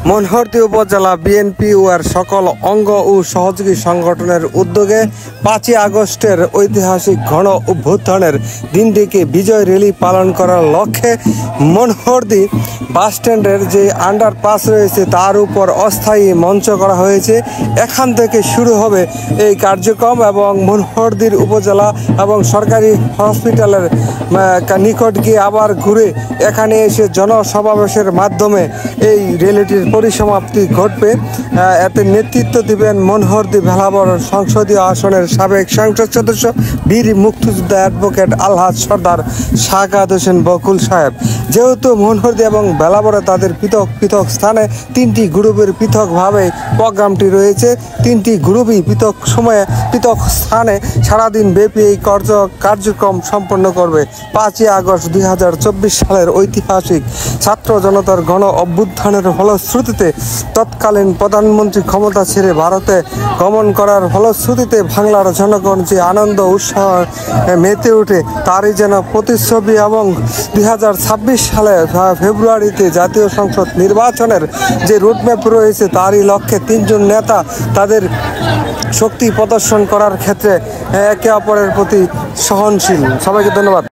মনোহরদী উপজেলা বিএনপি ও এর সকল অঙ্গ ও সহযোগী সংগঠনের উদ্যোগে 5ই আগস্টের ঐতিহাসিক গণ অভ্যুত্থানের দিনটিকে বিজয় র্যালি পালন করার লক্ষ্যে মনোহরদী বাসস্ট্যান্ডের যে আন্ডারপাস রয়েছে তার উপর অস্থায়ী মঞ্চ করা হয়েছে। এখান থেকে শুরু হবে এই কার্যক্রম এবং মনোহরদীর উপজেলা এবং সরকারি হসপিটালের নিকট গিয়ে আবার ঘুরে এখানে এসে জনসমাবেশের মাধ্যমে এই র্যালিটির পরিসমাপ্তি ঘটবে। এতে নেতৃত্ব দিবেন মনোহরদী ভেলাবর সংসদীয় আসনের সাবেক সংসদ সদস্য বীর মুক্তিযোদ্ধা অ্যাডভোকেট আলহাজ সর্দার শাহাদাত হোসেন বকুল সাহেব। যেহেতু মনোহরদী এবং ভেলাবরে তাদের পৃথক পৃথক স্থানে তিনটি গ্রুপের পৃথকভাবে প্রোগ্রামটি রয়েছে। তিনটি গ্রুপই পৃথক সময়ে পৃথক স্থানে সারাদিন ব্যাপী এই কার্যক্রম সম্পন্ন করবে। 5ই আগস্ট 2024 সালের ঐতিহাসিক ছাত্র জনতার গণ অভ্যুত্থানের ফলশ্রুতিতে তৎকালীন প্রধানমন্ত্রী ক্ষমতা ছেড়ে ভারতে গমন করার ফলশ্রুতিতে বাংলার জনগণ যে আনন্দ উৎসাহ মেতে ওঠে তারই যেন প্রতিচ্ছবি। এবং 2026 সালে ফেব্রুয়ারিতে জাতীয় সংসদ নির্বাচনের যে রুটম্যাপ রয়েছে তারই লক্ষ্যে তিনজন নেতা তাদের শক্তি প্রদর্শন করার ক্ষেত্রে একে অপরের প্রতি সহনশীল। সবাইকে ধন্যবাদ।